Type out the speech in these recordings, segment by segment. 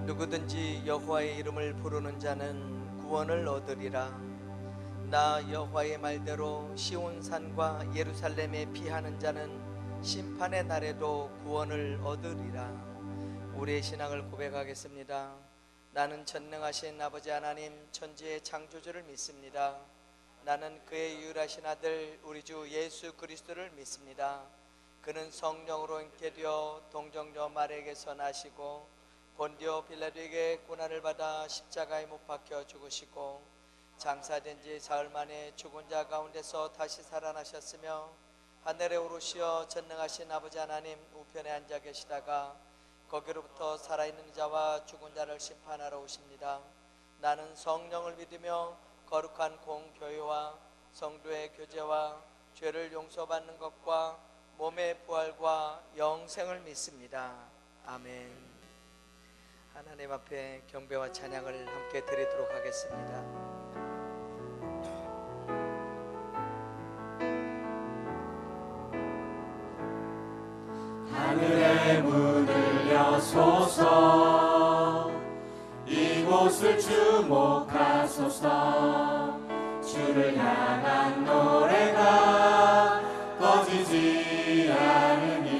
누구든지 여호와의 이름을 부르는 자는 구원을 얻으리라. 나 여호와의 말대로 시온산과 예루살렘에 피하는 자는 심판의 날에도 구원을 얻으리라. 우리의 신앙을 고백하겠습니다. 나는 전능하신 아버지 하나님 천지의 창조주를 믿습니다. 나는 그의 유일하신 아들 우리 주 예수 그리스도를 믿습니다. 그는 성령으로 잉태 되어 동정녀 마리아에게서 나시고 본디오 빌라도에게 고난을 받아 십자가에 못 박혀 죽으시고 장사된 지 사흘 만에 죽은 자 가운데서 다시 살아나셨으며 하늘에 오르시어 전능하신 아버지 하나님 우편에 앉아 계시다가 거기로부터 살아있는 자와 죽은 자를 심판하러 오십니다. 나는 성령을 믿으며 거룩한 공교회와 성도의 교제와 죄를 용서받는 것과 몸의 부활과 영생을 믿습니다. 아멘. 하나님 앞에 경배와 찬양을 함께 드리도록 하겠습니다. 하늘의 문을 여소서, 이곳을 주목하소서. 주를 향한 노래가 꺼지지 않으니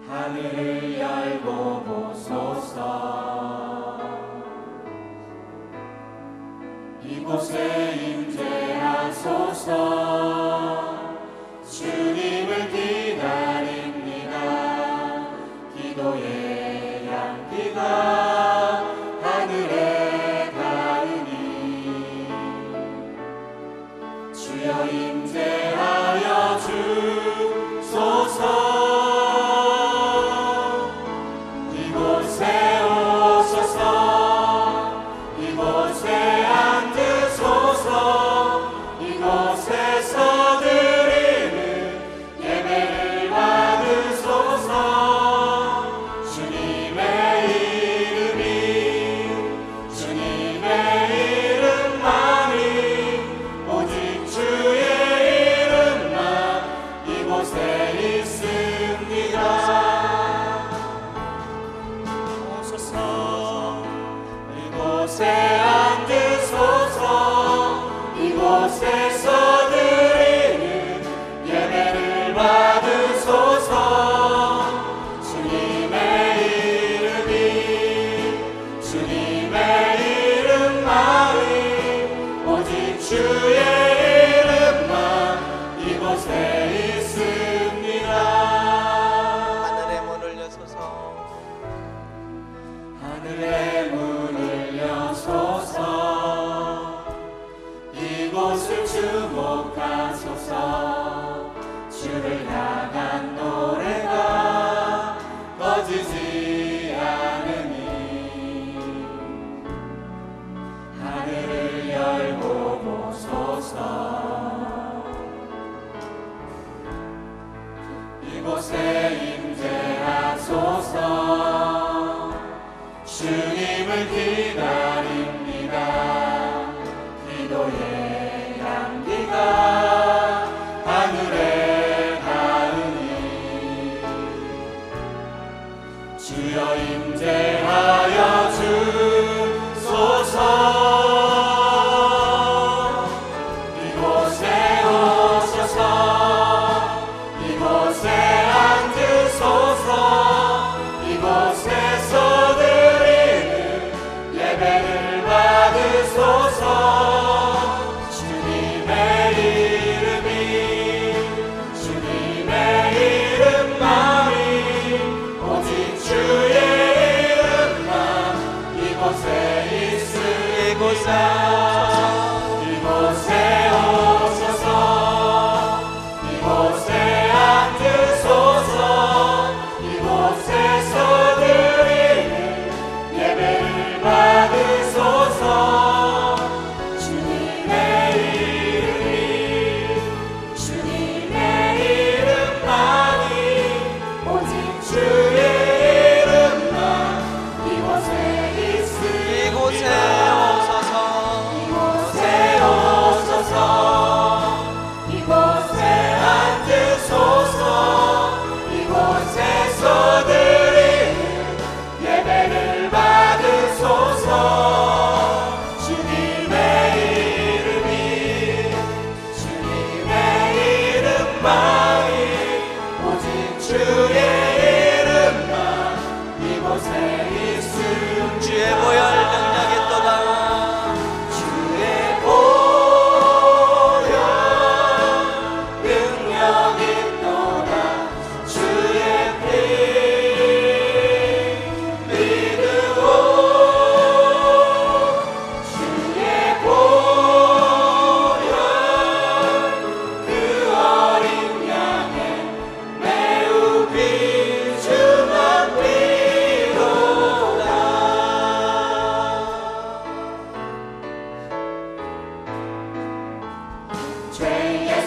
하늘을 열고 보소서. 이곳에 임재하소서. 주님을 기다립니다. 기도의 향기가 하늘에 닿으니 주여 임재하여 주소서. 이곳에 오소서. 이곳에 앉으소서. 이곳에서 드리는 예배를 받으소서. 주님의 이름이, 주님의 이름만이, 오직 주의 이름만 이곳에 있습니다. 오소서. 이곳에 앉으소서. 이곳에서 드리는 예배를 받으소서. 주님의 이름이, 주님의 이름만이, 오직 주의 이름만 이곳에 있습니다. 하늘의 문을 여소서. 하늘의 문을 여소서. 이곳을 주목하소서. 주를 향한 노래가 꺼지지 않으니 하늘을 열고 보소서. 이곳에 임재하소서. 주님을 기다립니다. 기도의 향기가 하늘에 닿으니 주여 임재하여 주소서. 이곳에 오소서. 이곳에 앉으소서. 이곳에서 드리는 예배를 받으소서. 주님의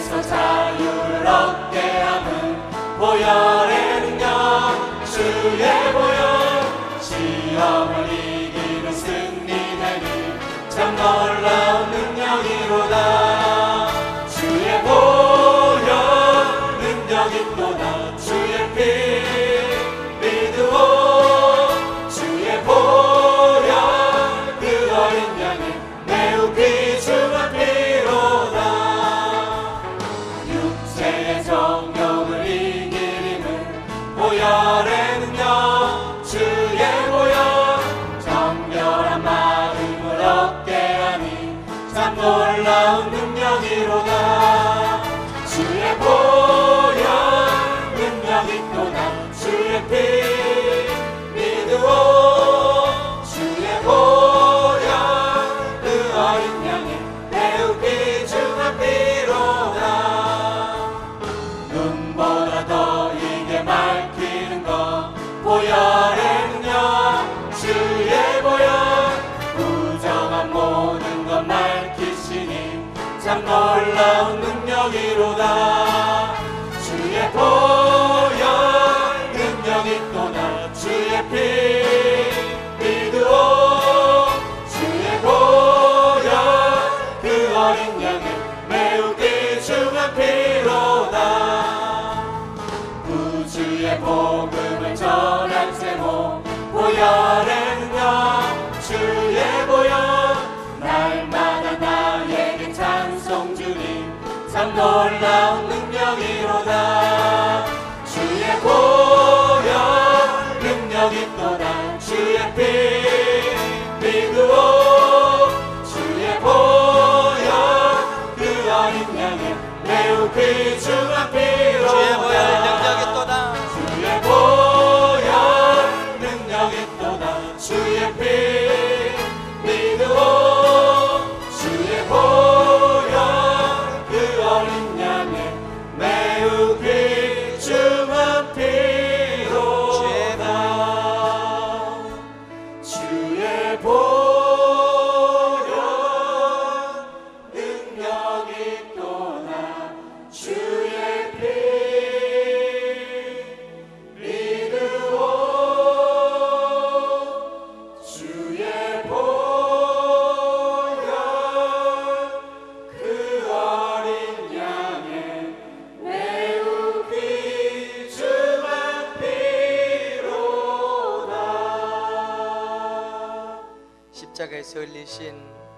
죄에서 자유를 얻게 함은 보혈의 능력 주의 보혈 시험을 이기는 승리되니 참 놀라운 능력이로다 주의 보혈 능력 있도다 주의 피 믿으오 주의 보혈 그 어린 양의 매우 귀중한 피로다 육체의 정욕을 이기림은 보혈의 능력 주의 보혈 정결한 마음을 얻게 하니 참 놀라운 능력이로다 주의 보혈 능력 있도다 주의 피 믿으오 주의 보혈 그 어린 양의 매우 귀중한 피로다 눈보다 더 이게 밝히는 것 보혈의 능력 주의 보혈 부정한 모든 것 밝히시니 참 놀라운 능력이로다 주의 보혈 능력 있도다 주의 피 믿으오 주의 보혈 그 어린 양의 매우 귀중한 피로다 구주의 복음을 전할 제목 보혈의 능력 주의 보혈 날마다 나에게 찬송 주님 참 놀라운 능력이로다 주의 보혈 능력 있도다 주의 피 믿으오 주의 보혈 그 어린 양의 매우 귀중한 피로다 주의 보혈 능력 있도다 주의 보혈 능력 있도다 주의 피 믿으오 주의 보혈 그 어린 양의 매우 귀중한 피로다 주의 보혈 능력 있도다 주의 피 믿으오 주의 보혈 그 어린 양의 매우 귀중한 피로다 십자가에서 흘리신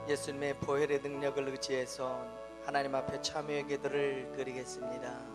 예수님의 보혈의 능력을 의지해서 하나님 앞에 참여의 기도를 드리겠습니다.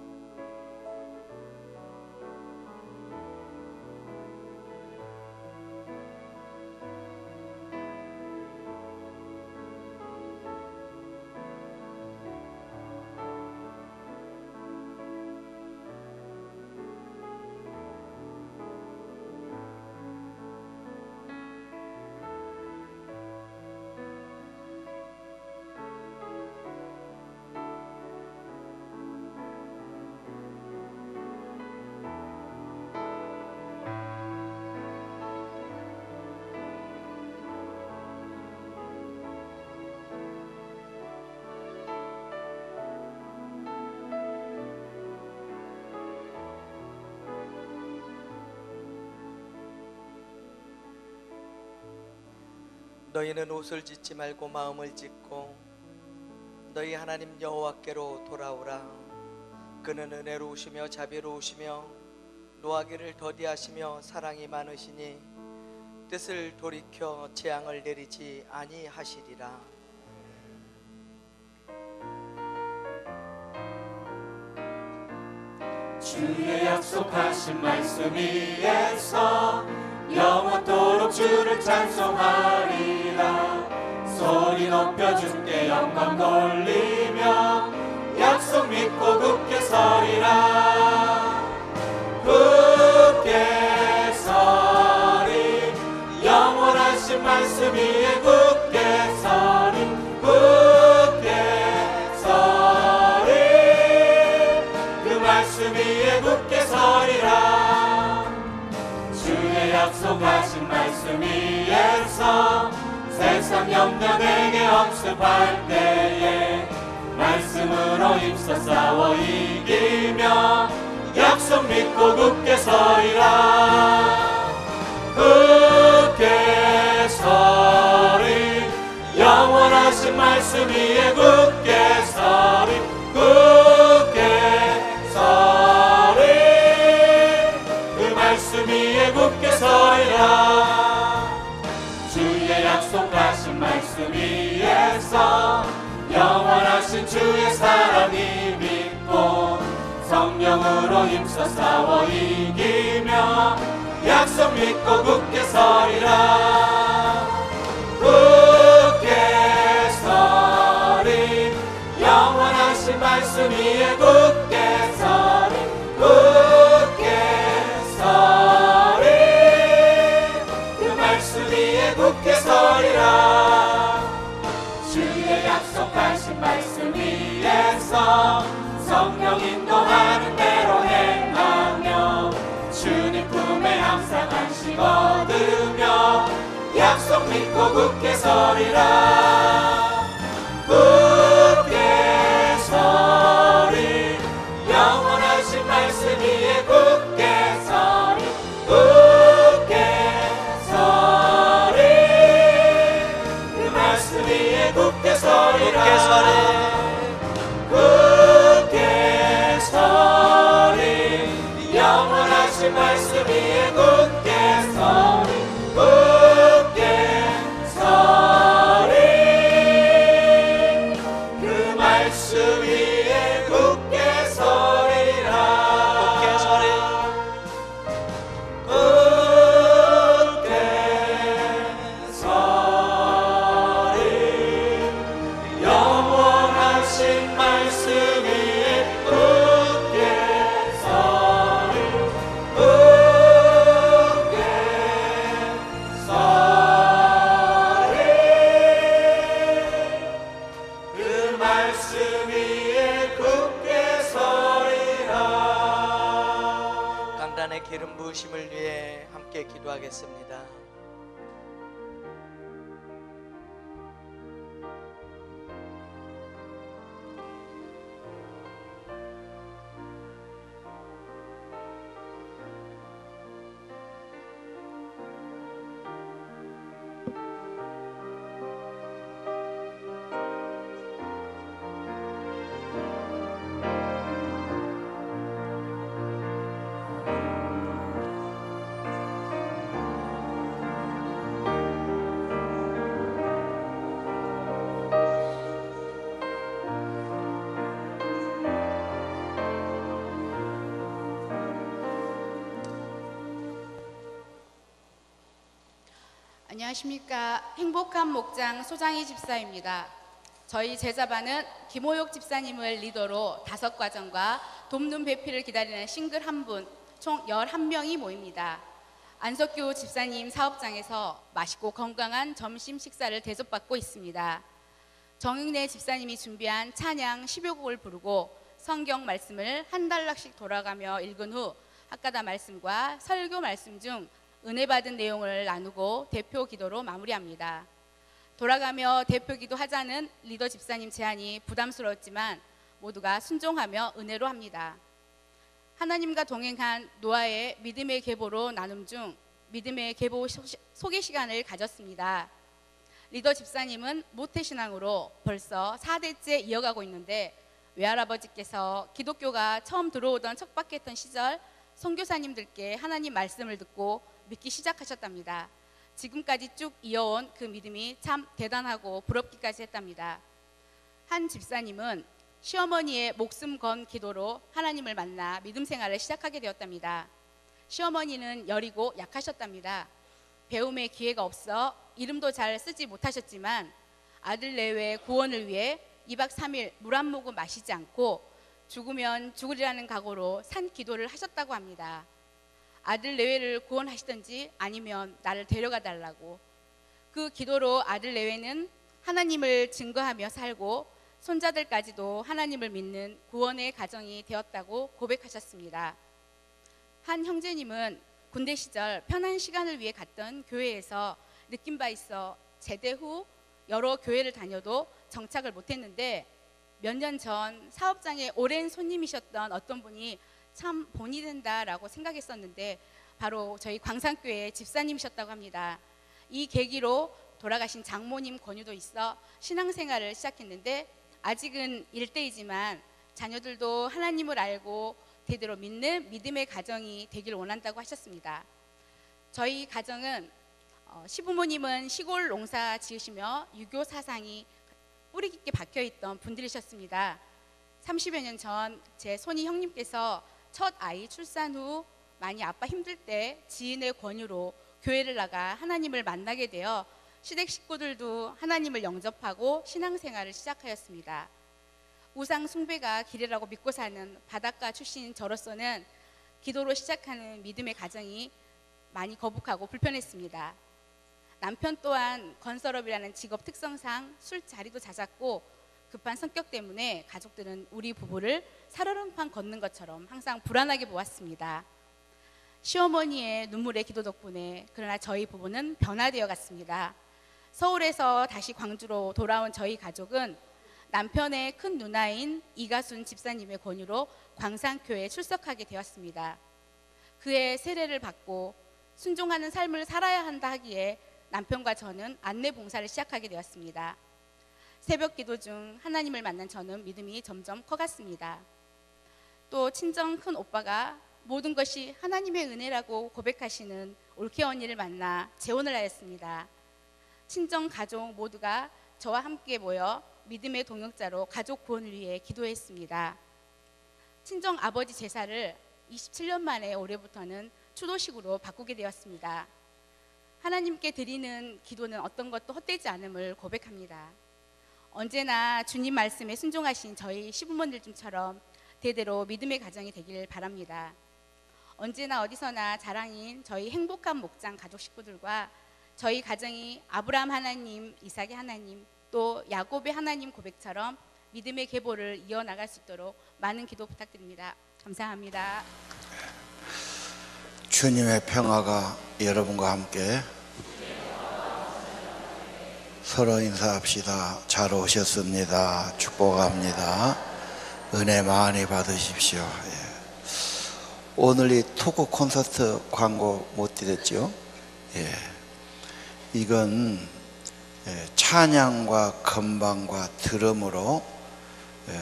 너희는 옷을 찢지 말고 마음을 찢고 너희 하나님 여호와께로 돌아오라. 그는 은혜로우시며 자비로우시며 노하기를 더디하시며 사랑이 많으시니 뜻을 돌이켜 재앙을 내리지 아니하시리라. 주의 약속하신 말씀 위에서 영원토록 주를 찬송하리라. 소리 높여 주께 영광 돌리며 약속 믿고 굳게 서리라. 굳게 서리 영원하신 말씀 위에 굳게 서리 굳게 서리 그 말씀 위에 굳게 서리라. 주의 약속하신 말씀 위에서 세상 염려 내게 억습할 때에 성령으로 힘써 싸워 이기며 약속 믿고 굳게 서리라. 굳게 서리 영원하신 말씀 위에 굳게 서리 굳게 서리 그 말씀 위에 굳게 서리라. 주의 약속하신 말씀 위에서 영원하신 주의 사랑이 믿고 성령으로 힘써 싸워 이기며 약속 믿고 굳게 서리라. 굳게 서리 영원하신 말씀 위에 굳게 서리 굳게 서리 그 말씀 위에 굳게 서리라. 주의 약속하신 말씀 위에서 성령 인도하는 대로 행하며 주님 품에 항상 안식 얻으며 약속 믿고 굳게 서리라. 굳게 서리 영원하신 말씀 위에 굳게 서리 굳게 서리 그 말씀 위에 굳게 서리라. 굳게 서리 영원하신 말씀 위에 굳게 서리 굳게 서리 그 말씀 위에 굳게 서리라. 굳게 서리 굳게 서리 영원하신 말씀 위에 굳게 서리 굳게 서리 그 말씀 위에 굳게 서리라. 강단의 기름 부으심을 위해 함께 기도하겠습니다. 안녕하십니까. 행복한 목장 소장희 집사입니다. 저희 제자반은 김호욕 집사님을 리더로 5과정과 돕는 배필을 기다리는 싱글 1분, 총 11명이 모입니다. 안석규 집사님 사업장에서 맛있고 건강한 점심 식사를 대접받고 있습니다. 정윤래 집사님이 준비한 찬양 10여 곡을 부르고 성경 말씀을 한 단락씩 돌아가며 읽은 후 학가다 말씀과 설교 말씀 중 은혜 받은 내용을 나누고 대표 기도로 마무리합니다. 돌아가며 대표 기도하자는 리더 집사님 제안이 부담스러웠지만 모두가 순종하며 은혜로 합니다. 하나님과 동행한 노아의 믿음의 계보로 나눔 중 믿음의 계보 소개 시간을 가졌습니다. 리더 집사님은 모태신앙으로 벌써 4대째 이어가고 있는데 외할아버지께서 기독교가 처음 들어오던 척박했던 시절 선교사님들께 하나님 말씀을 듣고 믿기 시작하셨답니다. 지금까지 쭉 이어온 그 믿음이 참 대단하고 부럽기까지 했답니다. 한 집사님은 시어머니의 목숨 건 기도로 하나님을 만나 믿음 생활을 시작하게 되었답니다. 시어머니는 여리고 약하셨답니다. 배움의 기회가 없어 이름도 잘 쓰지 못하셨지만 아들 내외 구원을 위해 2박 3일 물 한 모금 마시지 않고 죽으면 죽으리라는 각오로 산 기도를 하셨다고 합니다. 아들 내외를 구원하시든지 아니면 나를 데려가 달라고. 그 기도로 아들 내외는 하나님을 증거하며 살고 손자들까지도 하나님을 믿는 구원의 가정이 되었다고 고백하셨습니다. 한 형제님은 군대 시절 편한 시간을 위해 갔던 교회에서 느낀 바 있어 제대 후 여러 교회를 다녀도 정착을 못했는데 몇 년 전 사업장에 오랜 손님이셨던 어떤 분이 참 본이 된다라고 생각했었는데 바로 저희 광산교회 집사님이셨다고 합니다. 이 계기로 돌아가신 장모님 권유도 있어 신앙생활을 시작했는데 아직은 일대이지만 자녀들도 하나님을 알고 대대로 믿는 믿음의 가정이 되기를 원한다고 하셨습니다. 저희 가정은 시부모님은 시골 농사 지으시며 유교 사상이 뿌리 깊게 박혀있던 분들이셨습니다. 30여 년 전 제 손이 형님께서 첫 아이 출산 후 많이 아빠 힘들 때 지인의 권유로 교회를 나가 하나님을 만나게 되어 시댁 식구들도 하나님을 영접하고 신앙생활을 시작하였습니다. 우상 숭배가 길이라고 믿고 사는 바닷가 출신인 저로서는 기도로 시작하는 믿음의 가정이 많이 거북하고 불편했습니다. 남편 또한 건설업이라는 직업 특성상 술자리도 잦았고 급한 성격 때문에 가족들은 우리 부부를 살얼음판 걷는 것처럼 항상 불안하게 보았습니다. 시어머니의 눈물의 기도 덕분에 그러나 저희 부부는 변화되어 갔습니다. 서울에서 다시 광주로 돌아온 저희 가족은 남편의 큰 누나인 이가순 집사님의 권유로 광산교회에 출석하게 되었습니다. 그의 세례를 받고 순종하는 삶을 살아야 한다 하기에 남편과 저는 안내 봉사를 시작하게 되었습니다. 새벽 기도 중 하나님을 만난 저는 믿음이 점점 커갔습니다. 또 친정 큰 오빠가 모든 것이 하나님의 은혜라고 고백하시는 올케 언니를 만나 재혼을 하였습니다. 친정 가족 모두가 저와 함께 모여 믿음의 동역자로 가족 구원을 위해 기도했습니다. 친정 아버지 제사를 27년 만에 올해부터는 추도식으로 바꾸게 되었습니다. 하나님께 드리는 기도는 어떤 것도 헛되지 않음을 고백합니다. 언제나 주님 말씀에 순종하신 저희 시부모님들처럼 대대로 믿음의 가정이 되길 바랍니다. 언제나 어디서나 자랑인 저희 행복한 목장 가족 식구들과 저희 가정이 아브라함 하나님, 이삭의 하나님, 또 야곱의 하나님 고백처럼 믿음의 계보를 이어나갈 수 있도록 많은 기도 부탁드립니다. 감사합니다. 주님의 평화가 여러분과 함께. 서로 인사합시다. 잘 오셨습니다. 축복합니다. 은혜 많이 받으십시오. 오늘 이 토크 콘서트 광고 못 드렸죠? 이건 찬양과 건반과 드럼으로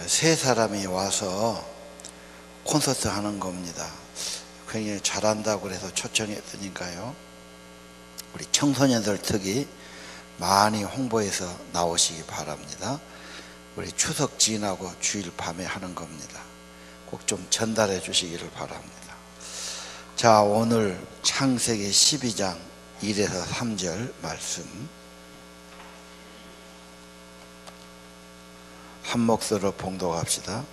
세 사람이 와서 콘서트 하는 겁니다. 굉장히 잘한다고 그래서 초청했으니까요. 우리 청소년들 특히 많이 홍보해서 나오시기 바랍니다. 우리 추석 지나고 주일 밤에 하는 겁니다. 꼭 좀 전달해 주시기를 바랍니다. 자, 오늘 창세기 12장 1에서 3절 말씀 한 목소리로 봉독합시다.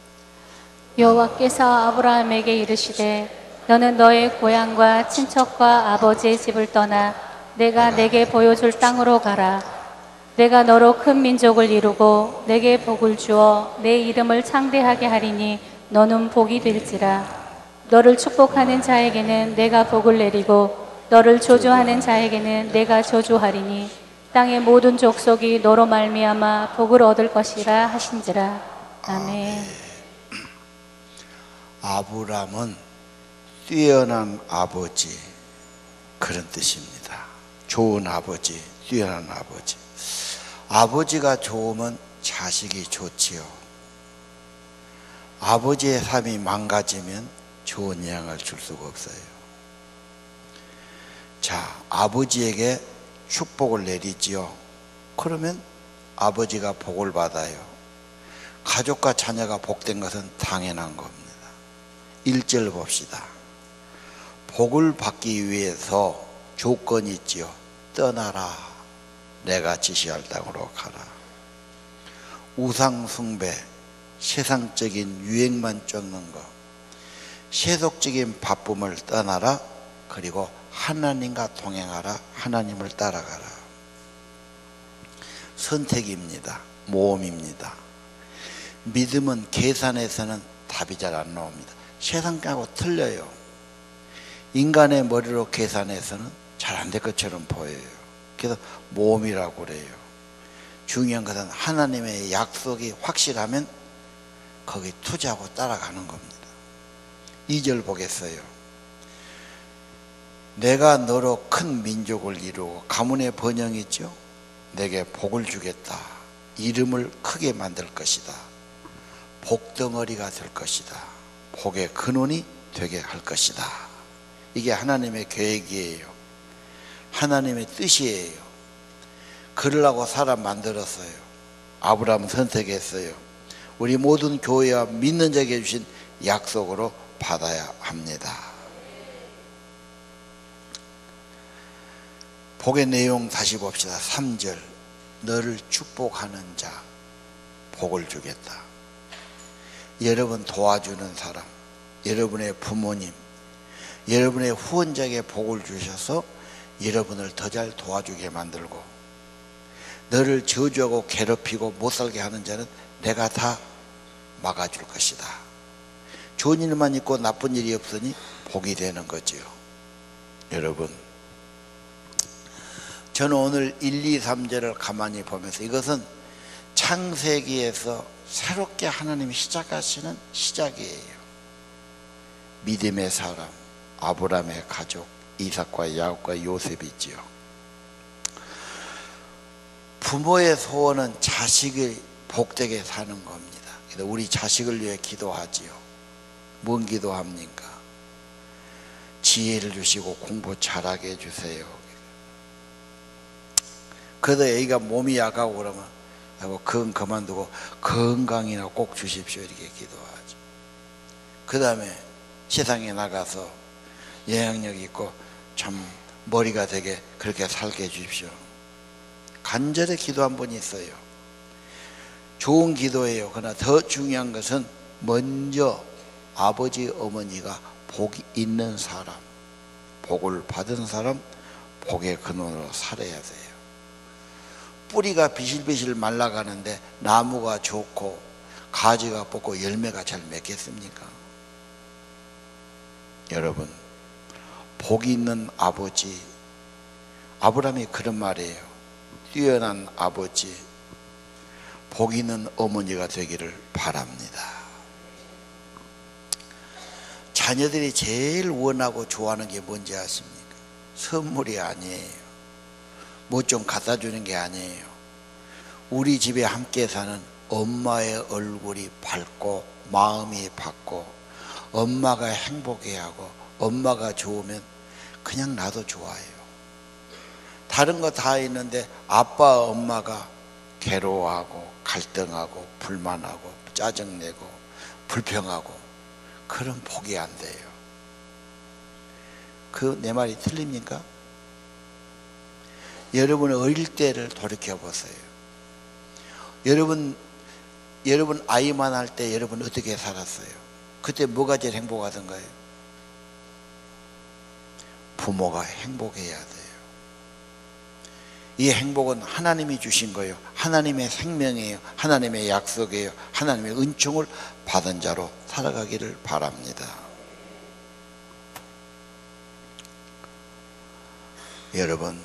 여호와께서 아브라함에게 이르시되 너는 너의 고향과 친척과 아버지의 집을 떠나 내가 내게 보여줄 땅으로 가라. 내가 너로 큰 민족을 이루고 내게 복을 주어 내 이름을 창대하게 하리니 너는 복이 될지라. 너를 축복하는 자에게는 내가 복을 내리고 너를 저주하는 자에게는 내가 저주하리니 땅의 모든 족속이 너로 말미암아 복을 얻을 것이라 하신지라. 아멘. 아브람은 뛰어난 아버지, 그런 뜻입니다. 좋은 아버지, 뛰어난 아버지. 아버지가 좋으면 자식이 좋지요. 아버지의 삶이 망가지면 좋은 영향을 줄 수가 없어요. 자, 아버지에게 축복을 내리지요. 그러면 아버지가 복을 받아요. 가족과 자녀가 복된 것은 당연한 겁니다. 1절 봅시다. 복을 받기 위해서 조건이 있지요. 떠나라. 내가 지시할 땅으로 가라. 우상 숭배, 세상적인 유행만 쫓는 것, 세속적인 바쁨을 떠나라. 그리고 하나님과 동행하라. 하나님을 따라가라. 선택입니다. 모험입니다. 믿음은 계산에서는 답이 잘 안 나옵니다. 세상하고 틀려요. 인간의 머리로 계산해서는 잘 안 될 것처럼 보여요. 그래서 모험이라고 그래요. 중요한 것은 하나님의 약속이 확실하면 거기 투자하고 따라가는 겁니다. 2절 보겠어요. 내가 너로 큰 민족을 이루고 가문의 번영이 있죠. 내게 복을 주겠다. 이름을 크게 만들 것이다. 복덩어리가 될 것이다. 복의 근원이 되게 할 것이다. 이게 하나님의 계획이에요. 하나님의 뜻이에요. 그러려고 사람 만들었어요. 아브라함 선택했어요. 우리 모든 교회와 믿는 자에게 주신 약속으로 받아야 합니다. 복의 내용 다시 봅시다. 3절 너를 축복하는 자 복을 주겠다. 여러분 도와주는 사람, 여러분의 부모님, 여러분의 후원자에게 복을 주셔서 여러분을 더 잘 도와주게 만들고, 너를 저주하고 괴롭히고 못살게 하는 자는 내가 다 막아줄 것이다. 좋은 일만 있고 나쁜 일이 없으니 복이 되는 거지요. 여러분, 저는 오늘 1, 2, 3절을 가만히 보면서 이것은 창세기에서 새롭게 하나님이 시작하시는 시작이에요. 믿음의 사람, 아브라함의 가족, 이삭과 야곱과 요셉이지요. 부모의 소원은 자식이 복되게 사는 겁니다. 그래서 우리 자식을 위해 기도하지요. 뭔 기도합니까? 지혜를 주시고 공부 잘하게 해주세요. 그래도 애가 몸이 약하고 그러면 그건 그만두고 건강이나 꼭 주십시오 이렇게 기도하죠. 그 다음에 세상에 나가서 영향력 있고 참 머리가 되게 그렇게 살게 해주십시오. 간절히 기도한 분이 있어요. 좋은 기도예요. 그러나 더 중요한 것은 먼저 아버지 어머니가 복이 있는 사람, 복을 받은 사람, 복의 근원으로 살아야 돼요. 뿌리가 비실비실 말라가는데 나무가 좋고 가지가 뽑고 열매가 잘 맺겠습니까? 여러분, 복이 있는 아버지, 아브라함이 그런 말이에요. 뛰어난 아버지, 복 있는 어머니가 되기를 바랍니다. 자녀들이 제일 원하고 좋아하는 게 뭔지 아십니까? 선물이 아니에요. 뭐 좀 갖다 주는 게 아니에요. 우리 집에 함께 사는 엄마의 얼굴이 밝고 마음이 밝고 엄마가 행복해하고 엄마가 좋으면 그냥 나도 좋아해요. 다른 거 다 있는데 아빠 엄마가 괴로워하고 갈등하고 불만하고 짜증내고 불평하고 그런 복이 안 돼요. 그 내 말이 틀립니까? 여러분 어릴 때를 돌이켜 보세요. 여러분 아이만 할 때 여러분 어떻게 살았어요? 그때 뭐가 제일 행복하던가요? 부모가 행복해야 돼요. 이 행복은 하나님이 주신 거예요. 하나님의 생명이에요. 하나님의 약속이에요. 하나님의 은총을 받은 자로 살아가기를 바랍니다. 여러분,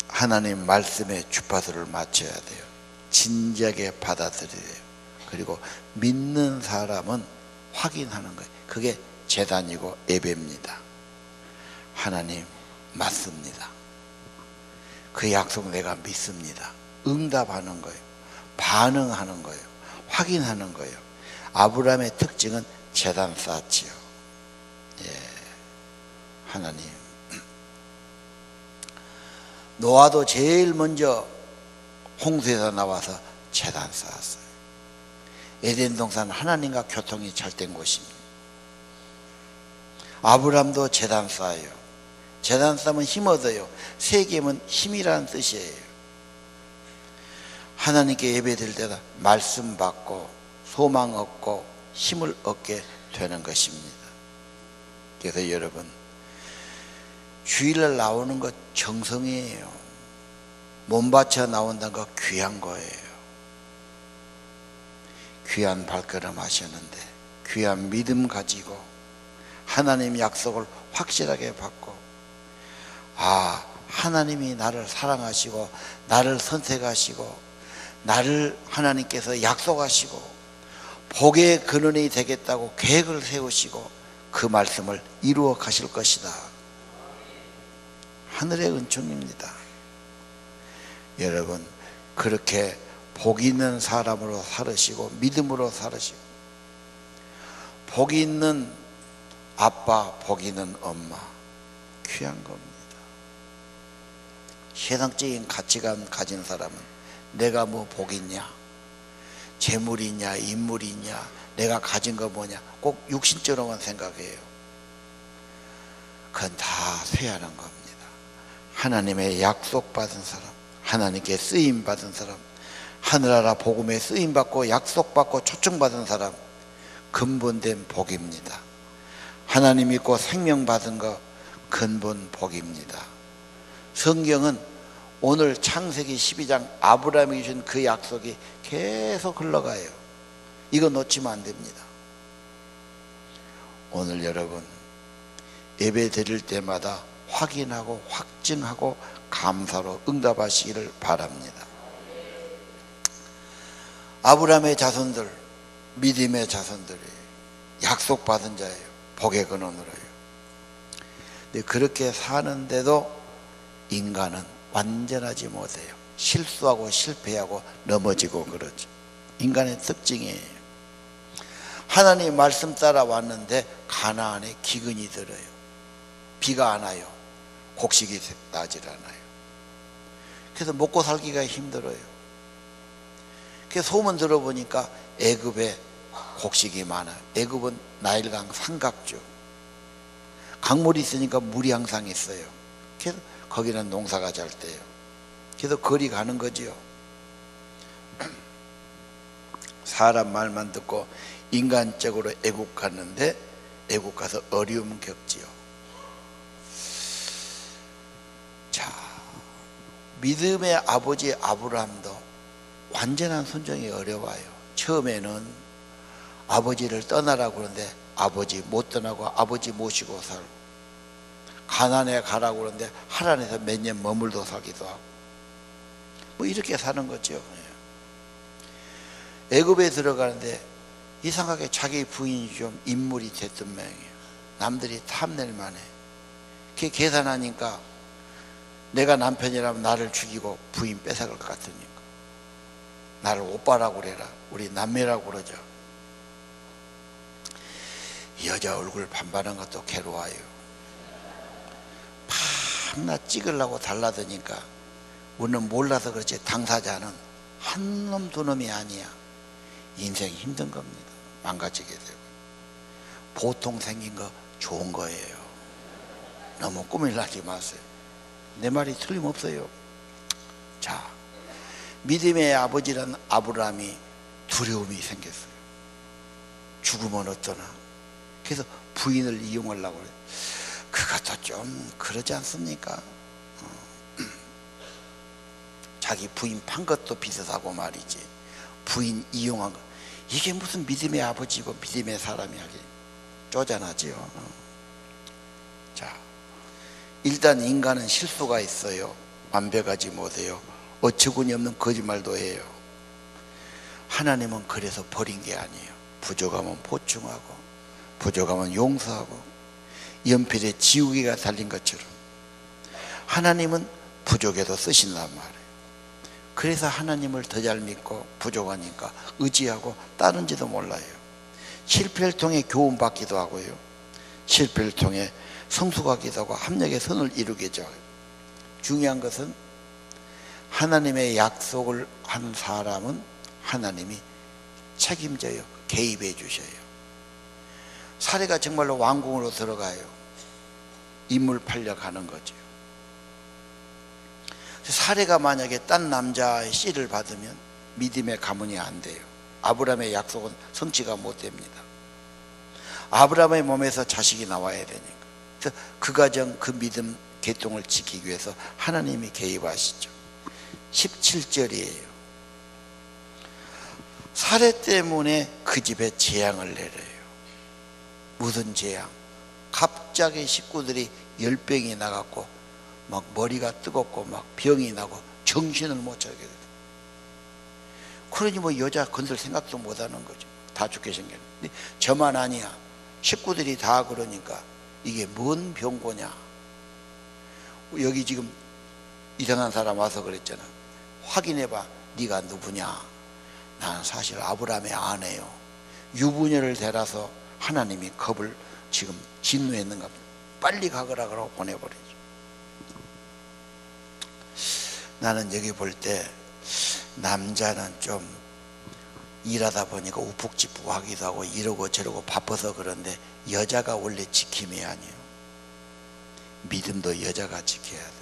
하나님 말씀에 주파수를 맞춰야 돼요. 진지하게 받아들여야 돼요. 그리고 믿는 사람은 확인하는 거예요. 그게 제단이고 예배입니다. 하나님 맞습니다. 그 약속 내가 믿습니다. 응답하는 거예요. 반응하는 거예요. 확인하는 거예요. 아브라함의 특징은 제단 쌓지요. 하나님, 노아도 제일 먼저 홍수에서 나와서 제단 쌓았어요. 에덴 동산 하나님과 교통이 잘 된 곳입니다. 아브라함도 제단 쌓아요. 제단 쌓으면 힘 얻어요. 세겜은 힘이라는 뜻이에요. 하나님께 예배드릴 때다 말씀 받고 소망 얻고 힘을 얻게 되는 것입니다. 그래서 여러분, 주일날 나오는 것 정성이에요. 몸 바쳐 나온다는 거 귀한 거예요. 귀한 발걸음 하셨는데 귀한 믿음 가지고 하나님 약속을 확실하게 받고, 아, 하나님이 나를 사랑하시고 나를 선택하시고 나를 하나님께서 약속하시고 복의 근원이 되겠다고 계획을 세우시고 그 말씀을 이루어 가실 것이다. 하늘의 은총입니다. 여러분, 그렇게 복 있는 사람으로 살으시고 믿음으로 살으시고 복 있는 아빠, 복 있는 엄마, 귀한 겁니다. 세상적인 가치관 가진 사람은 내가 뭐 복 있냐, 재물이 있냐, 인물이 있냐, 내가 가진 거 뭐냐, 꼭 육신적으로만 생각해요. 그건 다 쇠하는 겁니다. 하나님의 약속받은 사람, 하나님께 쓰임받은 사람, 하늘나라 복음에 쓰임받고 약속받고 초청받은 사람, 근본된 복입니다. 하나님 믿고 생명받은 거 근본 복입니다. 성경은 오늘 창세기 12장 아브라함이 주신 그 약속이 계속 흘러가요. 이거 놓치면 안 됩니다. 오늘 여러분 예배 드릴 때마다 확인하고 확증하고 감사로 응답하시기를 바랍니다. 아브라함의 자손들, 믿음의 자손들이 약속받은 자예요. 복의 근원으로요. 근데 그렇게 사는데도 인간은 완전하지 못해요. 실수하고 실패하고 넘어지고 그러죠. 인간의 특징이에요. 하나님 말씀 따라 왔는데 가나안에 기근이 들어요. 비가 안 와요. 곡식이 나질 않아요. 그래서 먹고 살기가 힘들어요. 그래서 소문 들어보니까 애굽에 곡식이 많아요. 애굽은 나일강 삼각주, 강물이 있으니까 물이 항상 있어요. 그래서 거기는 농사가 잘 돼요. 그래서 거리 가는 거지요. 사람 말만 듣고 인간적으로 애국 갔는데 애국 가서 어려움 겪지요. 자, 믿음의 아버지 아브라함도 완전한 순종이 어려워요. 처음에는 아버지를 떠나라고 그러는데 아버지 못 떠나고 아버지 모시고 살고, 가나안에 가라고 그러는데 하란에서 몇 년 머물러 살기도 하고, 뭐 이렇게 사는 거죠. 애굽에 들어가는데 이상하게 자기 부인이 좀 인물이 됐던 모양이에요. 남들이 탐낼 만해. 그게 계산하니까 내가 남편이라면 나를 죽이고 부인 뺏어갈 것 같으니까 나를 오빠라고 그래라, 우리 남매라고 그러죠. 여자 얼굴 반반한 것도 괴로워요. 밤낮 찍으려고 달라드니까 우리는 몰라서 그렇지 당사자는 한 놈 두 놈이 아니야. 인생 힘든 겁니다. 망가지게 되고. 보통 생긴 거 좋은 거예요. 너무 꿈을 나지 마세요. 내 말이 틀림없어요. 자, 믿음의 아버지란 아브라함이 두려움이 생겼어요. 죽으면 어쩌나. 그래서 부인을 이용하려고 그래요. 그것도 좀 그러지 않습니까? 자기 부인 판 것도 비슷하고 말이지. 부인 이용한 거. 이게 무슨 믿음의 아버지고 믿음의 사람이 하기 쪼잔하지요. 자, 일단 인간은 실수가 있어요. 완벽하지 못해요. 어처구니 없는 거짓말도 해요. 하나님은 그래서 버린 게 아니에요. 부족하면 보충하고, 부족하면 용서하고, 연필에 지우개가 달린 것처럼 하나님은 부족해도 쓰신단 말이에요. 그래서 하나님을 더 잘 믿고 부족하니까 의지하고 따른지도 몰라요. 실패를 통해 교훈받기도 하고요, 실패를 통해 성숙하기도 하고 합력의 선을 이루기도 하고. 중요한 것은 하나님의 약속을 한 사람은 하나님이 책임져요. 개입해 주셔요. 사례가 정말로 왕궁으로 들어가요. 인물 팔려가는 거죠. 사례가 만약에 딴 남자의 씨를 받으면 믿음의 가문이 안 돼요. 아브라함의 약속은 성취가 못 됩니다. 아브라함의 몸에서 자식이 나와야 되니까. 그래서 그 가정, 그 믿음 계통을 지키기 위해서 하나님이 개입하시죠. 17절이에요. 사례 때문에 그 집에 재앙을 내려요. 무슨 재앙? 갑자기 식구들이 열병이 나갔고 막 머리가 뜨겁고 막 병이 나고 정신을 못 차리게 돼요. 그러니 뭐 여자 건들 생각도 못 하는 거죠. 다 죽게 생겼는데 저만 아니야. 식구들이 다 그러니까 이게 뭔 병고냐. 여기 지금 이상한 사람 와서 그랬잖아. 확인해봐. 네가 누구냐. 나는 사실 아브라함의 아내요. 유부녀를 데려서 하나님이 겁을 지금 진노했는가. 빨리 가거라 그러고 보내버리죠. 나는 여기 볼 때 남자는 좀 일하다 보니까 우푹지푹하기도 하고 이러고 저러고 바빠서 그런데 여자가 원래 지킴이 아니에요. 믿음도 여자가 지켜야 돼요.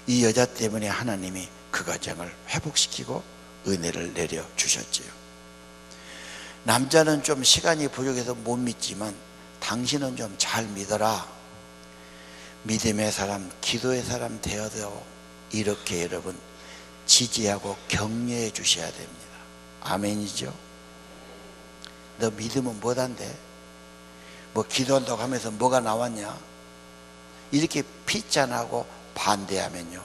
이 여자 때문에 하나님이 그 가정을 회복시키고 은혜를 내려주셨지요. 남자는 좀 시간이 부족해서 못 믿지만 당신은 좀 잘 믿어라. 믿음의 사람, 기도의 사람 되어도 이렇게 여러분 지지하고 격려해 주셔야 됩니다. 아멘이죠? 너 믿으면 뭐단데? 뭐 기도한다고 하면서 뭐가 나왔냐? 이렇게 핏잔하고 반대하면요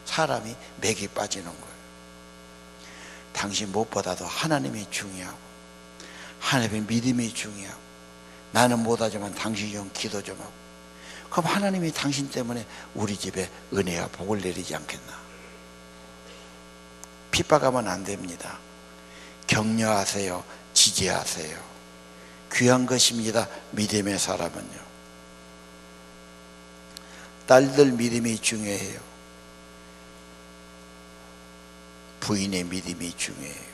사람이 맥이 빠지는 거예요. 당신 무엇보다도 하나님이 중요하고 하나님의 믿음이 중요하고 나는 못하지만 당신이 좀 기도 좀 하고 그럼 하나님이 당신 때문에 우리 집에 은혜와 복을 내리지 않겠나. 핍박하면 안 됩니다. 격려하세요. 지지하세요. 귀한 것입니다. 믿음의 사람은요. 딸들 믿음이 중요해요. 부인의 믿음이 중요해요.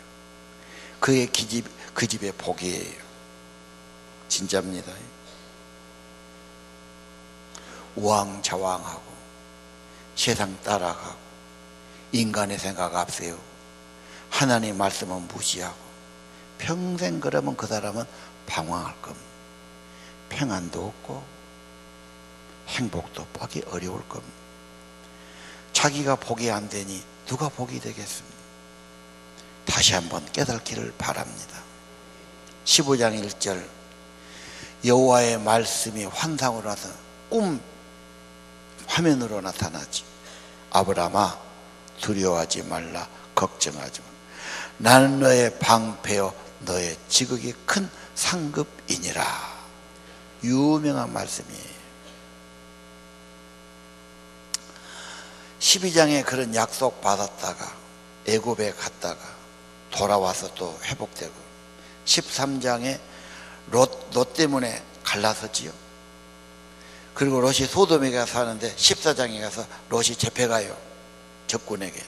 그 집의 복이에요. 진짜입니다. 우왕좌왕하고 세상 따라가고 인간의 생각 앞세우고 하나님 말씀은 무시하고 평생 그러면 그 사람은 방황할 겁니다. 평안도 없고 행복도 받기 어려울 겁니다. 자기가 복이 안 되니 누가 복이 되겠습니까? 다시 한번 깨닫기를 바랍니다. 15장 1절 여호와의 말씀이 환상으로 나타나 꿈 화면으로 나타나지. 아브라함아 두려워하지 말라. 걱정하지 말라. 나는 너의 방패요 너의 지극히 큰 상급이니라. 유명한 말씀이에요. 12장에 그런 약속 받았다가 애굽에 갔다가 돌아와서 또 회복되고 13장에 롯 때문에 갈라섰지요. 그리고 롯이 소돔에 가서 사는데 14장에 가서 롯이 잡혀가요. 적군에게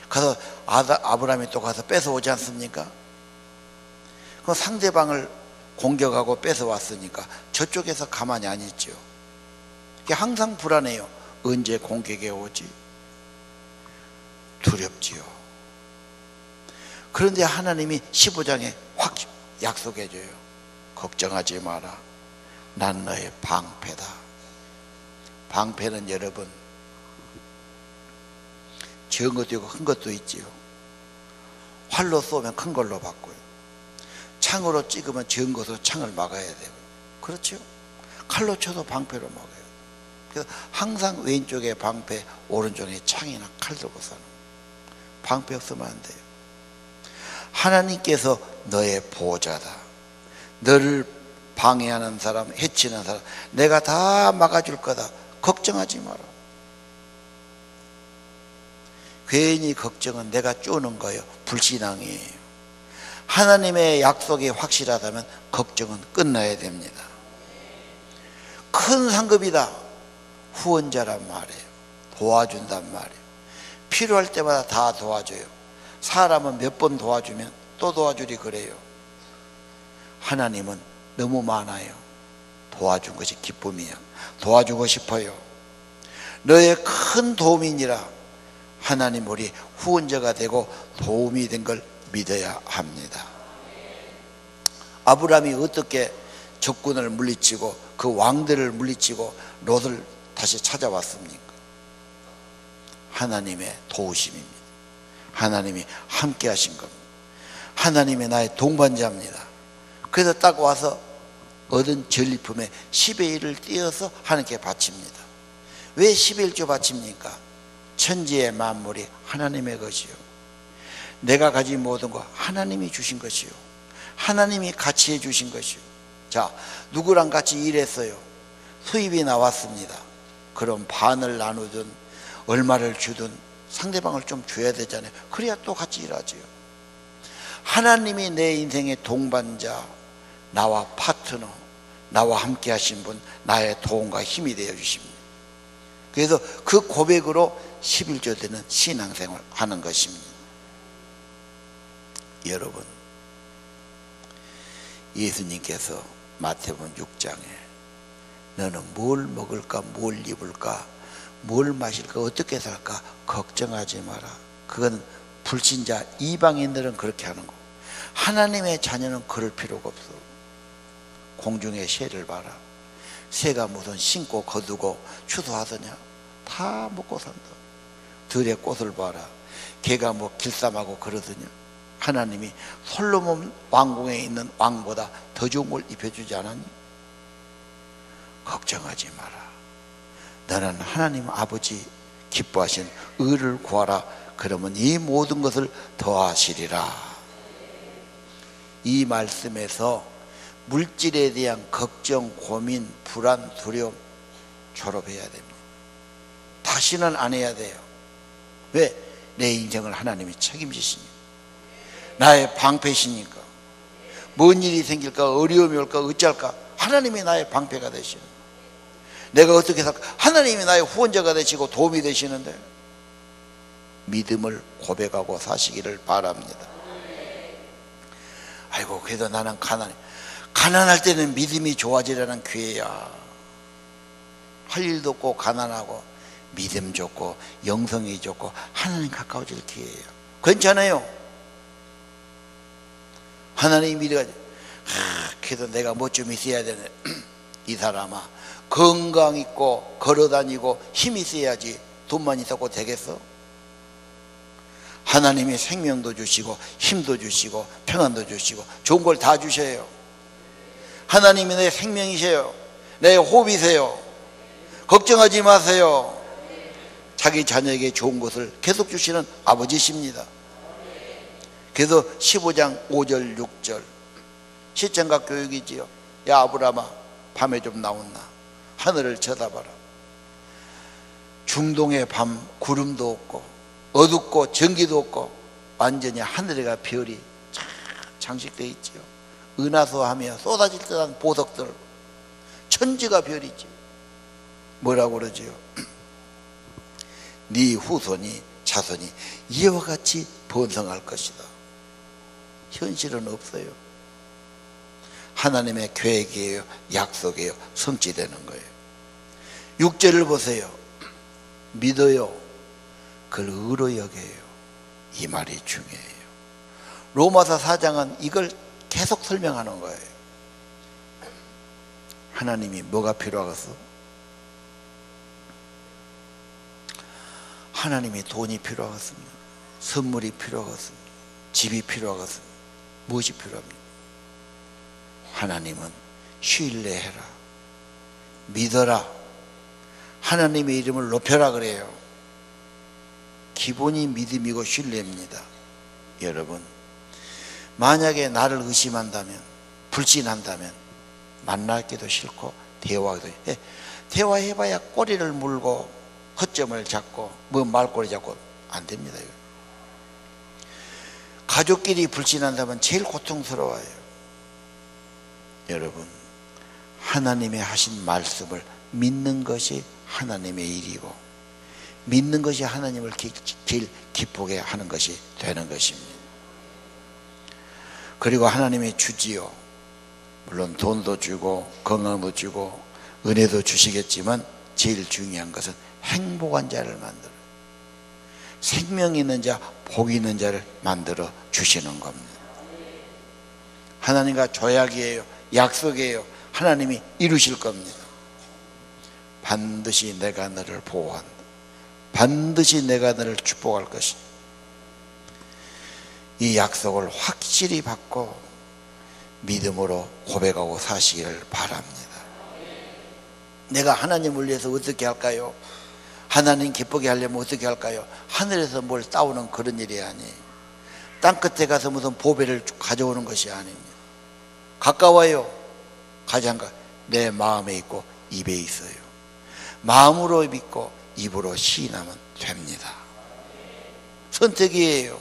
가서 아브라함이 또 가서 뺏어오지 않습니까? 그 상대방을 공격하고 뺏어왔으니까 저쪽에서 가만히 안 있죠. 이게 항상 불안해요. 언제 공격이 오지? 두렵지요. 그런데 하나님이 15장에 확 약속해줘요. 걱정하지 마라. 난 너의 방패다. 방패는 여러분 적은 것도 있고 큰 것도 있지요. 활로 쏘면 큰 걸로 바꿔요. 창으로 찍으면 적은 것으로 창을 막아야 되고 그렇죠. 칼로 쳐도 방패로 막아요. 그래서 항상 왼쪽에 방패, 오른쪽에 창이나 칼 들고 사는 거예요. 방패 없으면 안 돼요. 하나님께서 너의 보호자다. 너를 방해하는 사람, 해치는 사람 내가 다 막아줄 거다. 걱정하지 마라. 괜히 걱정은 내가 쪼는 거예요. 불신앙이에요. 하나님의 약속이 확실하다면 걱정은 끝나야 됩니다. 큰 상급이다. 후원자란 말이에요. 도와준단 말이에요. 필요할 때마다 다 도와줘요. 사람은 몇 번 도와주면 또 도와주리 그래요. 하나님은 너무 많아요. 도와준 것이 기쁨이야. 도와주고 싶어요. 너의 큰 도움이니라. 하나님 우리 후원자가 되고 도움이 된 걸 믿어야 합니다. 아브라함이 어떻게 적군을 물리치고 그 왕들을 물리치고 롯을 다시 찾아왔습니까? 하나님의 도우심입니다. 하나님이 함께 하신 겁니다. 하나님이 나의 동반자입니다. 그래서 딱 와서 얻은 전리품의 10의 1을 떼어서 하나님께 바칩니다. 왜 10의 1조 바칩니까? 천지의 만물이 하나님의 것이요 내가 가진 모든 거 하나님이 주신 것이요, 하나님이 같이 해 주신 것이요. 자, 누구랑 같이 일했어요? 수입이 나왔습니다. 그럼 반을 나누든 얼마를 주든 상대방을 좀 줘야 되잖아요. 그래야 또 같이 일하지요. 하나님이 내 인생의 동반자, 나와 파트너, 나와 함께 하신 분, 나의 도움과 힘이 되어 주십니다. 그래서 그 고백으로 11조 되는 신앙생활을 하는 것입니다. 여러분, 예수님께서 마태복음 6장에 너는 뭘 먹을까, 뭘 입을까, 뭘 마실까, 어떻게 살까 걱정하지 마라. 그건 불신자 이방인들은 그렇게 하는 거고, 하나님의 자녀는 그럴 필요가 없어. 공중의 새를 봐라. 새가 무슨 신고 거두고 추수하더냐? 다 먹고 산다. 들의 꽃을 봐라. 개가 뭐 길쌈하고 그러더냐? 하나님이 솔로몬 왕궁에 있는 왕보다 더 좋은 걸 입혀주지 않았니? 걱정하지 마라. 너는 하나님 아버지 기뻐하신 의를 구하라. 그러면 이 모든 것을 더하시리라. 이 말씀에서 물질에 대한 걱정, 고민, 불안, 두려움 졸업해야 됩니다. 다시는 안 해야 돼요. 왜? 내 인생을 하나님이 책임지시니까. 나의 방패시니까. 뭔 일이 생길까, 어려움이 올까, 어찌할까, 하나님이 나의 방패가 되시는 거예요. 내가 어떻게 살까, 하나님이 나의 후원자가 되시고 도움이 되시는데 믿음을 고백하고 사시기를 바랍니다. 아이고, 그래도 나는 가난할 때는 믿음이 좋아지라는 기회야. 할 일도 없고 가난하고 믿음 좋고 영성이 좋고 하나님 가까워질 기회예요. 괜찮아요. 하나님 믿어가지고 그래도 내가 뭐 좀 있어야 되네. 이 사람아, 건강 있고 걸어다니고 힘이 있어야지 돈만 있었고 되겠어? 하나님이 생명도 주시고 힘도 주시고 평안도 주시고 좋은 걸 다 주셔요. 하나님이 내 생명이세요. 내 호흡이세요. 걱정하지 마세요. 자기 자녀에게 좋은 것을 계속 주시는 아버지십니다. 그래서 15장 5절 6절 시청각 교육이지요. 야 아브라함아, 밤에 좀 나온나. 하늘을 쳐다봐라. 중동의 밤 구름도 없고 어둡고 전기도 없고 완전히 하늘에가 별이 장식되어 있지요. 은하수하며 쏟아질 듯한 보석들, 천지가 별이지. 뭐라고 그러지요? 네 후손이 자손이 이와 같이 번성할 것이다. 현실은 없어요. 하나님의 계획이에요, 약속이에요, 성취되는 거예요. 6절을 보세요. 믿어요, 그걸 의로 여겨요. 이 말이 중요해요. 로마서 4장은 이걸 계속 설명하는 거예요. 하나님이 뭐가 필요하겠어? 하나님이 돈이 필요하겠습니다. 선물이 필요하겠습니다. 집이 필요하겠습니다. 무엇이 필요합니까? 하나님은 신뢰해라, 믿어라, 하나님의 이름을 높여라 그래요. 기본이 믿음이고 신뢰입니다. 여러분, 만약에 나를 의심한다면, 불신한다면 만나기도 싫고 대화하기도 해. 대화해봐야 꼬리를 물고 허점을 잡고 뭐 말꼬리 잡고 안 됩니다. 가족끼리 불신한다면 제일 고통스러워요. 여러분, 하나님의 하신 말씀을 믿는 것이 하나님의 일이고 믿는 것이 하나님을 제일 기쁘게 하는 것이 되는 것입니다. 그리고 하나님이 주지요. 물론 돈도 주고 건강도 주고 은혜도 주시겠지만 제일 중요한 것은 행복한 자를 만들어, 생명 있는 자, 복 있는 자를 만들어 주시는 겁니다. 하나님과 조약이에요, 약속이에요. 하나님이 이루실 겁니다. 반드시 내가 너를 보호한다. 반드시 내가 너를 축복할 것이다. 이 약속을 확실히 받고 믿음으로 고백하고 사시기를 바랍니다. 내가 하나님을 위해서 어떻게 할까요? 하나님 기쁘게 하려면 어떻게 할까요? 하늘에서 뭘 따오는 그런 일이 아니에요. 땅끝에 가서 무슨 보배를 가져오는 것이 아닙니다. 가까워요. 가장 내 마음에 있고 입에 있어요. 마음으로 믿고 입으로 시인하면 됩니다. 선택이에요.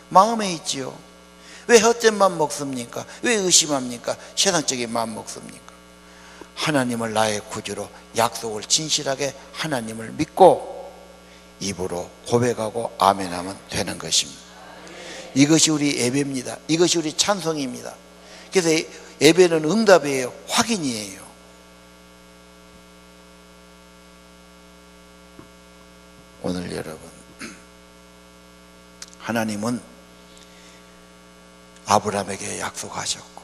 마음에 있지요. 왜 헛된 맘 먹습니까? 왜 의심합니까? 세상적인 마음 먹습니까? 하나님을 나의 구주로 약속을 진실하게 하나님을 믿고 입으로 고백하고 아멘하면 되는 것입니다. 이것이 우리 예배입니다. 이것이 우리 찬송입니다. 그래서 예배는 응답이에요. 확인이에요. 오늘 여러분, 하나님은 아브라함에게 약속하셨고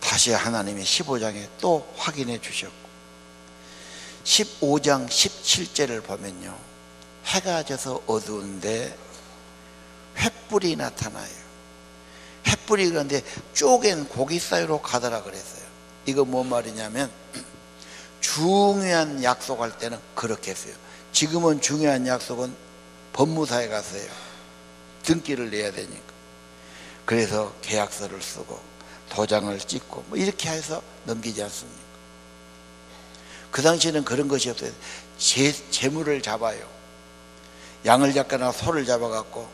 다시 하나님이 15장에 또 확인해 주셨고 15장 17절을 보면요, 해가 져서 어두운데 횃불이 나타나요. 횃불이 그런데 쪼갠 고기 사이로 가더라 그랬어요. 이거 뭔 말이냐면 중요한 약속할 때는 그렇게 했어요. 지금은 중요한 약속은 법무사에 가서요, 등기를 내야 되니까. 그래서 계약서를 쓰고 도장을 찍고 뭐 이렇게 해서 넘기지 않습니까? 그 당시에는 그런 것이 없어요. 재물을 잡아요. 양을 잡거나 소를 잡아갖고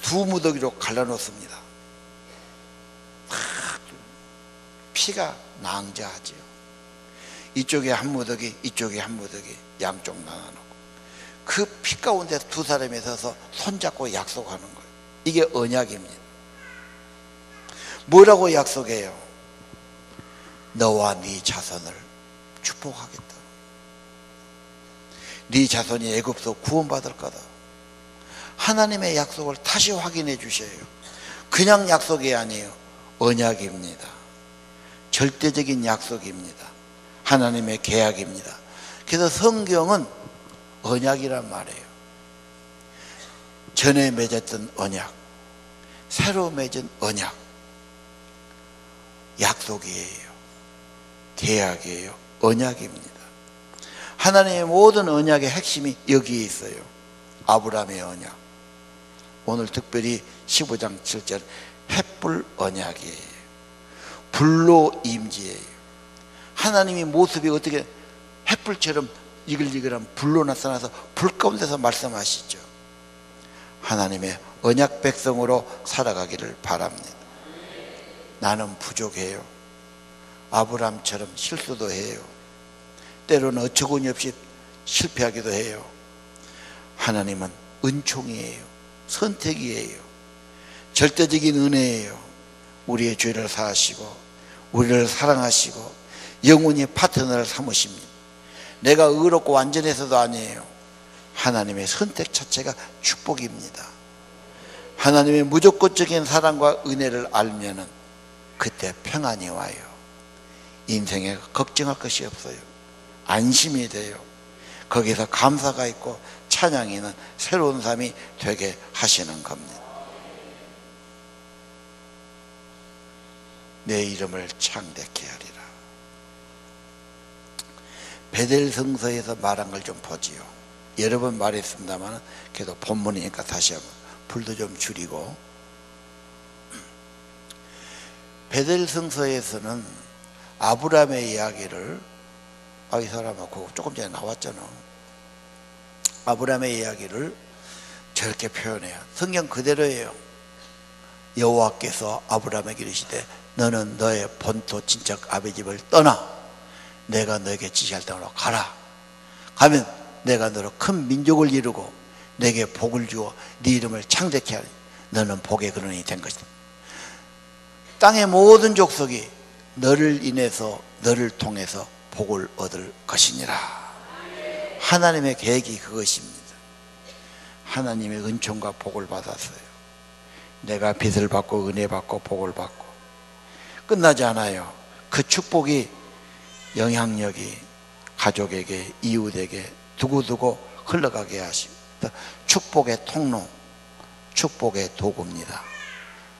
두 무더기로 갈라놓습니다. 피가 낭자하죠. 이쪽에 한 무더기, 이쪽에 한 무더기, 양쪽 나눠놓고 그 피 가운데 두 사람이 서서 손잡고 약속하는 거예요. 이게 언약입니다. 뭐라고 약속해요? 너와 네 자손을 축복하겠다. 네 자손이 애굽에서 구원받을 거다. 하나님의 약속을 다시 확인해 주셔요. 그냥 약속이 아니에요. 언약입니다. 절대적인 약속입니다. 하나님의 계약입니다. 그래서 성경은 언약이란 말이에요. 전에 맺었던 언약, 새로 맺은 언약, 약속이에요. 계약이에요. 언약입니다. 하나님의 모든 언약의 핵심이 여기에 있어요. 아브라함의 언약. 오늘 특별히 15장 7절 횃불 언약이에요. 불로 임지예요. 하나님의 모습이 어떻게 횃불처럼 이글이글한 불로 나타나서 불 가운데서 말씀하시죠. 하나님의 언약 백성으로 살아가기를 바랍니다. 나는 부족해요. 아브라함처럼 실수도 해요. 때로는 어처구니 없이 실패하기도 해요. 하나님은 은총이에요. 선택이에요. 절대적인 은혜예요. 우리의 죄를 사하시고 우리를 사랑하시고 영원히 파트너를 삼으십니다. 내가 의롭고 완전해서도 아니에요. 하나님의 선택 자체가 축복입니다. 하나님의 무조건적인 사랑과 은혜를 알면은 그때 평안이 와요. 인생에 걱정할 것이 없어요. 안심이 돼요. 거기서 감사가 있고 찬양이 있는 새로운 삶이 되게 하시는 겁니다. 내 이름을 창대케 하리라. 베델 성서에서 말한 걸 좀 보지요. 여러 번 말했습니다만 그래도 본문이니까 다시 한번 불도 좀 줄이고, 베델 성서에서는 아브라함의 이야기를, 이 사람아 그거 조금 전에 나왔잖아. 아브라함의 이야기를 저렇게 표현해요. 성경 그대로예요. 여호와께서 아브라함에게 이르시되 너는 너의 본토 친척 아비 집을 떠나 내가 너에게 지시할 땅으로 가라. 가면 내가 너로 큰 민족을 이루고 내게 복을 주어 네 이름을 창대케 하리. 너는 복의 근원이 된 것이다. 땅의 모든 족속이 너를 인해서 너를 통해서 복을 얻을 것이니라. 하나님의 계획이 그것입니다. 하나님의 은총과 복을 받았어요. 내가 빚을 받고 은혜 받고 복을 받고 끝나지 않아요. 그 축복이 영향력이 가족에게 이웃에게 두고두고 흘러가게 하시고 축복의 통로, 축복의 도구입니다.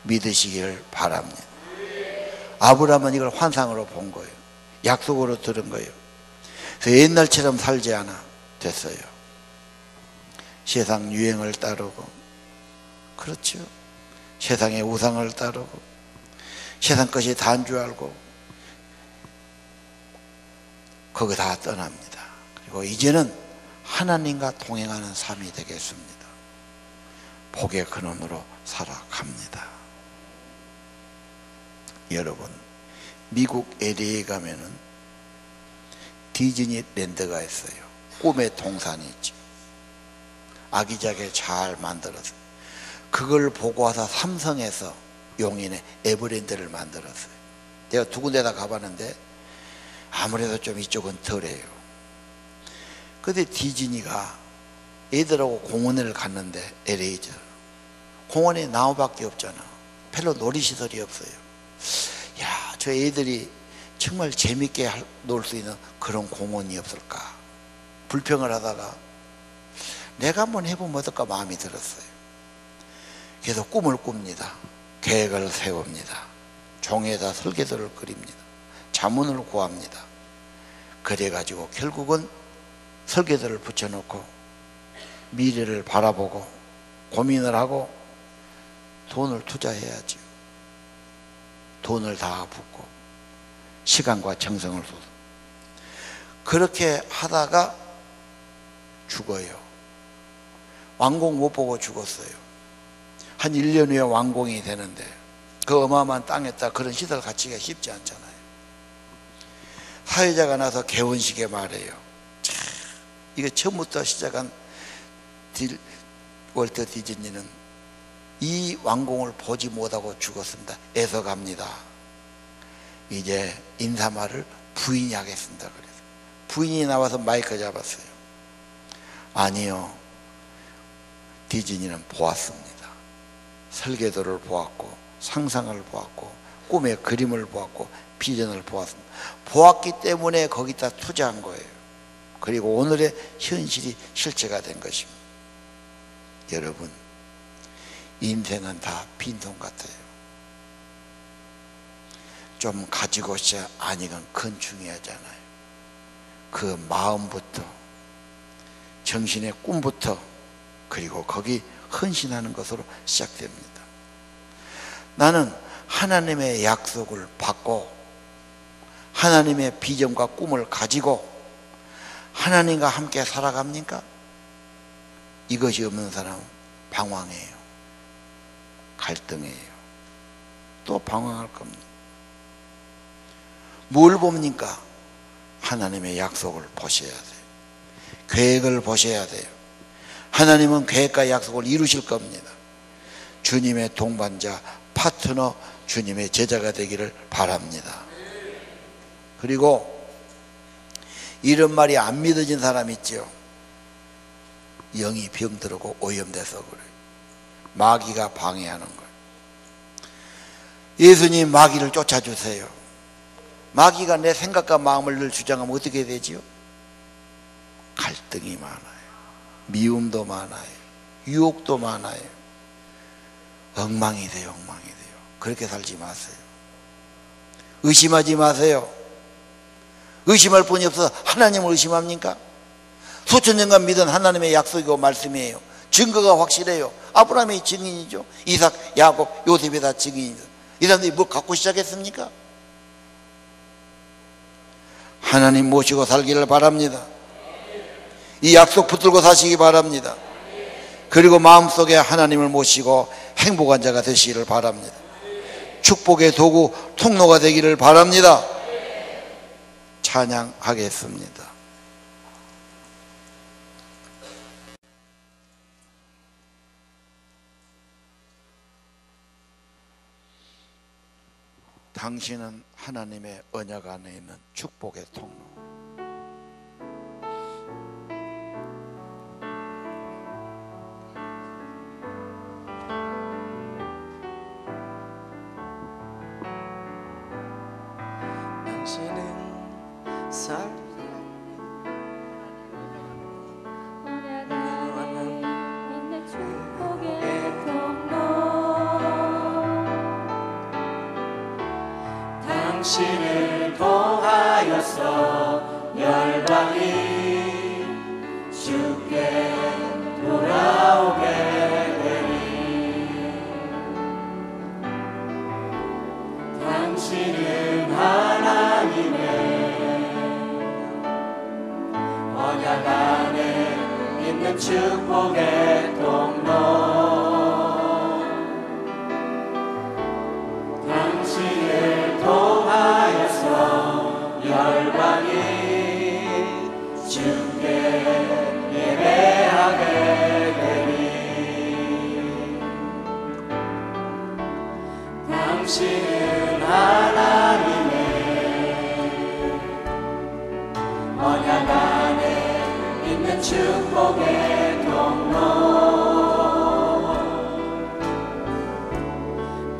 믿으시기를 바랍니다. 아브라함은 이걸 환상으로 본 거예요. 약속으로 들은 거예요. 그래서 옛날처럼 살지 않아 됐어요. 세상 유행을 따르고 그렇죠. 세상의 우상을 따르고 세상 것이 다인 줄 알고 거기 다 떠납니다. 그리고 이제는 하나님과 동행하는 삶이 되겠습니다. 복의 근원으로 살아갑니다. 여러분, 미국 LA에 가면은 디즈니랜드가 있어요. 꿈의 동산이 있죠. 아기자기하게 잘 만들었어요. 그걸 보고 와서 삼성에서 용인에 에버랜드를 만들었어요. 내가 두 군데다 가봤는데 아무래도 좀 이쪽은 덜해요. 근데 디즈니가 애들하고 공원을 갔는데 LA죠. 공원에 나무밖에 없잖아. 별로 놀이시설이 없어요. 야, 저 애들이 정말 재밌게 놀 수 있는 그런 공원이 없을까 불평을 하다가 내가 한번 해보면 어떨까 마음이 들었어요. 그래서 꿈을 꿉니다. 계획을 세웁니다. 종이에다 설계도를 그립니다. 자문을 구합니다. 그래가지고 결국은 설계도를 붙여놓고 미래를 바라보고 고민을 하고 돈을 투자해야죠. 돈을 다 붓고 시간과 정성을 쏟아. 그렇게 하다가 죽어요. 완공 못 보고 죽었어요. 한 1년 후에 완공이 되는데 그 어마어마한 땅에다 그런 시설 갖추기가 쉽지 않잖아요. 사회자가 나서 개원식에 말해요. 참, 이게 처음부터 시작한 월터 디즈니는 이 완공을 보지 못하고 죽었습니다. 애석합니다. 이제 인사말을 부인이 하겠습니다. 그래서 부인이 나와서 마이크 잡았어요. 아니요, 디즈니는 보았습니다. 설계도를 보았고 상상을 보았고 꿈의 그림을 보았고 비전을 보았습니다. 보았기 때문에 거기다 투자한 거예요. 그리고 오늘의 현실이 실체가 된 것입니다. 여러분, 인생은 다 빈손 같아요. 좀 가지고서 아니건 그건 중요하잖아요. 그 마음부터 정신의 꿈부터 그리고 거기 헌신하는 것으로 시작됩니다. 나는 하나님의 약속을 받고 하나님의 비전과 꿈을 가지고 하나님과 함께 살아갑니까? 이것이 없는 사람은 방황해요. 갈등해요. 또 방황할 겁니다. 뭘 봅니까? 하나님의 약속을 보셔야 돼요. 계획을 보셔야 돼요. 하나님은 계획과 약속을 이루실 겁니다. 주님의 동반자, 파트너, 주님의 제자가 되기를 바랍니다. 그리고 이런 말이 안 믿어진 사람 있죠. 영이 병들고 오염돼서 그래요. 마귀가 방해하는 거예요. 예수님 마귀를 쫓아주세요. 마귀가 내 생각과 마음을 늘 주장하면 어떻게 되지요? 갈등이 많아요. 미움도 많아요. 유혹도 많아요. 엉망이 돼요. 엉망이 돼요. 그렇게 살지 마세요. 의심하지 마세요. 의심할 뿐이 없어서 하나님을 의심합니까? 수천 년간 믿은 하나님의 약속이고 말씀이에요. 증거가 확실해요. 아브라함이 증인이죠. 이삭, 야곱, 요셉이 다 증인이죠. 이 사람들이 뭐 갖고 시작했습니까? 하나님 모시고 살기를 바랍니다. 이 약속 붙들고 사시기 바랍니다. 그리고 마음속에 하나님을 모시고 행복한 자가 되시기를 바랍니다. 축복의 도구, 통로가 되기를 바랍니다. 찬양하겠습니다. 당신은 하나님의 언약 안에 있는 축복의 통로. 당신은 당신을 통하여서 열방이 주께 돌아오게 되리. 당신은 하나님의 언약 안에 있는 축복의 통로, 당신을 통하여서 열방이 주께 예배하게 되리. 당신은 하나님의 언약 안에 있는 축복의 통로,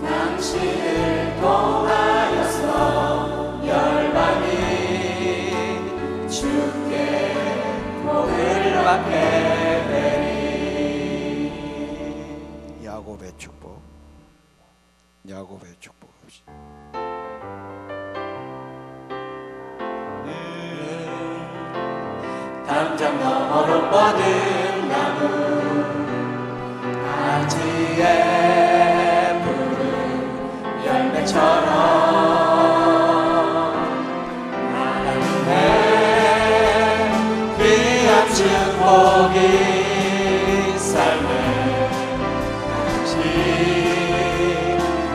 당신을 통하여서 열방이 주께 복을 받게 되리. 야곱의 축복, 야곱의 축복 없이. 담장 너머로 뻗은 나무, 가지에 푸른 열매처럼 하나님의 귀한 축복이 삶에 같이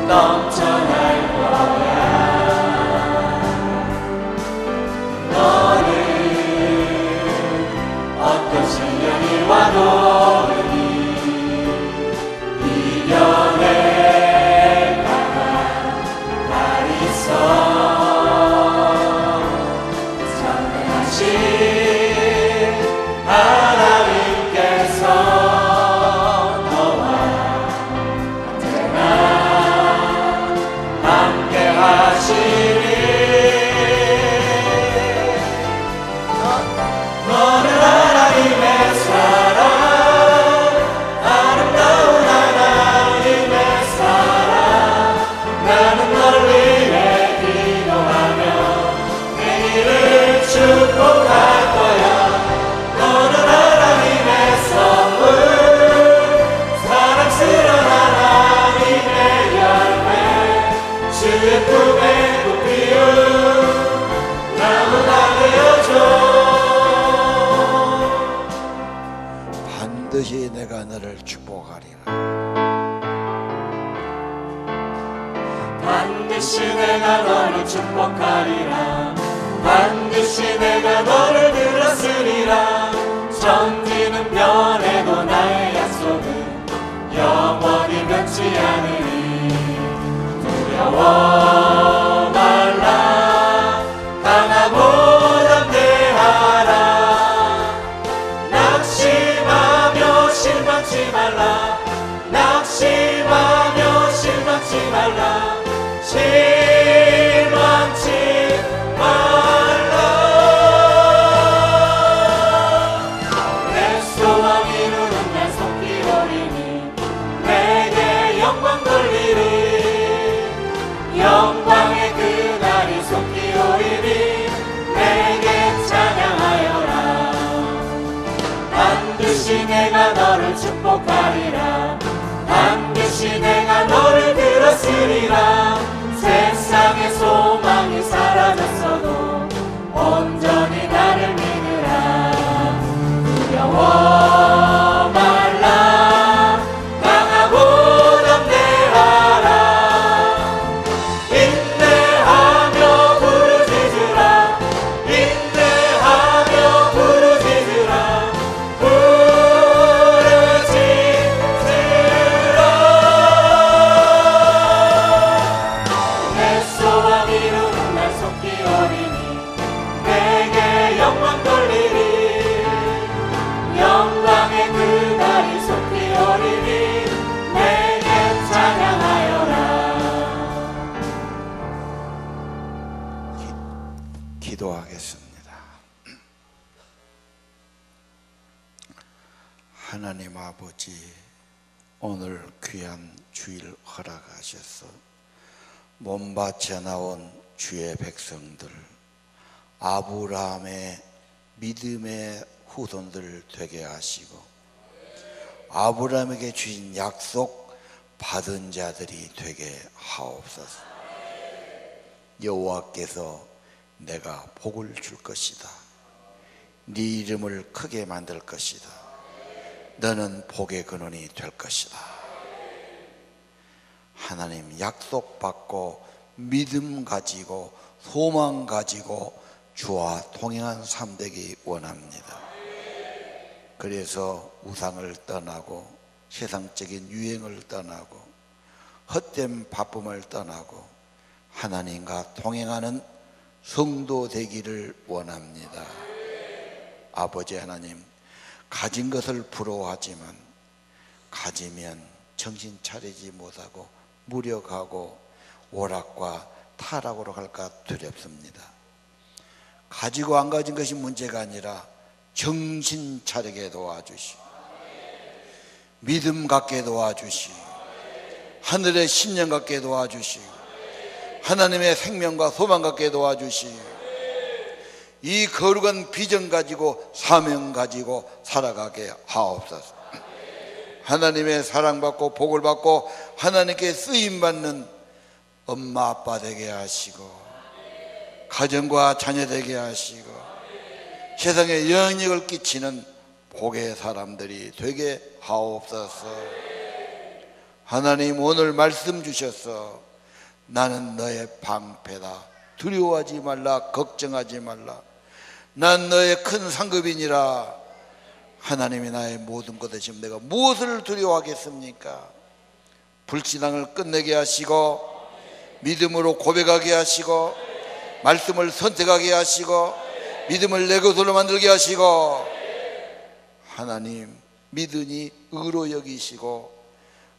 넘쳐날 거야. 너는 어떤 시련이 와도 이겨내 가만 있어. 선택하신 하나님께서 너와 언제나 함께 하시니 너는 하나님의 사랑, 아름다운 하나님의 사랑. 나는 널 위해 기도하며 내일을 축복할 거야. 너는 하나님의 선물, 사랑스러운 하나님의 열매, 주의 품에 꽃 피운 나무가 되어줘. 반드시 내가 너를 축복하리라. 반드시 내가 너를 축복하리라. 반드시 내가 너를 들었으리라. 천지는 변해도 나의 약속은 영원히 변치 않으니 두려워 말라. 강하고 담대하라. 낙심하며 실망치 말라. 낙심하며 실망치 말라. 실망치 말라. 내 소망 이루는 날 속히 오리니 내게 영광 돌리리. 영광의 그날이 속히 오리니 내게 찬양하여라. 반드시 내가 너를 축복하리라. 반드시 내가 너를 들었으리라. 세상의 소망이 사라졌어도 온전히 나를 믿으라. 두려워 말라. 강하고 담대하라. 인내하며 부르짖으라. 인내하며 부르짖으라. 내 소망 이루는 날 속히 오리니 내게 영광 돌리리. 영광의 그날이 속히 오리니 내게 찬양하여라. 기도하겠습니다. 하나님 아버지, 오늘 귀한 주일 허락하셔서 몸바쳐 나온 주의 백성들, 아브라함의 믿음의 후손들 되게 하시고 아브라함에게 주신 약속 받은 자들이 되게 하옵소서. 여호와께서 내가 복을 줄 것이다. 네 이름을 크게 만들 것이다. 너는 복의 근원이 될 것이다. 하나님 약속받고 믿음 가지고 소망 가지고 주와 동행한 삶 되기 원합니다. 그래서 우상을 떠나고 세상적인 유행을 떠나고 헛된 바쁨을 떠나고 하나님과 동행하는 성도 되기를 원합니다. 아버지 하나님, 가진 것을 부러워하지만 가지면 정신 차리지 못하고 무력하고 오락과 타락으로 갈까 두렵습니다. 가지고 안 가진 것이 문제가 아니라 정신 차리게 도와주시고 믿음 갖게 도와주시고 하늘의 신령 갖게 도와주시고 하나님의 생명과 소망 갖게 도와주시고 이 거룩한 비전 가지고 사명 가지고 살아가게 하옵소서. 하나님의 사랑받고 복을 받고 하나님께 쓰임받는 엄마 아빠 되게 하시고 가정과 자녀 되게 하시고 세상에 영향력을 끼치는 복의 사람들이 되게 하옵소서. 하나님 오늘 말씀 주셔서 나는 너의 방패다. 두려워하지 말라. 걱정하지 말라. 난 너의 큰 상급이니라. 하나님이 나의 모든 것 되시면 내가 무엇을 두려워하겠습니까? 불신앙을 끝내게 하시고 믿음으로 고백하게 하시고 말씀을 선택하게 하시고 믿음을 내 것으로 만들게 하시고 하나님 믿으니 의로 여기시고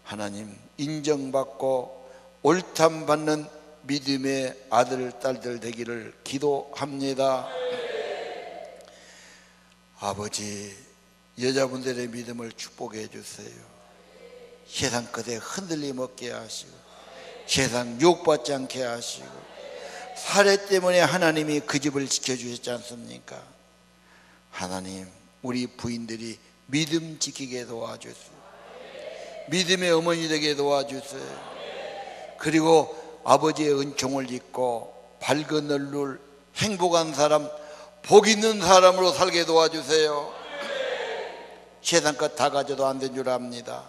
하나님 인정받고 옳담 받는 믿음의 아들 딸들 되기를 기도합니다. 아버지 여자분들의 믿음을 축복해 주세요. 세상 끝에 흔들림 없게 하시고 세상 욕받지 않게 하시고 사례 때문에 하나님이 그 집을 지켜주셨지 않습니까? 하나님 우리 부인들이 믿음 지키게 도와주세요. 믿음의 어머니 되게 도와주세요. 그리고 아버지의 은총을 입고 밝은 얼굴 행복한 사람 복 있는 사람으로 살게 도와주세요. 세상 것 다 가져도 안 된 줄 압니다.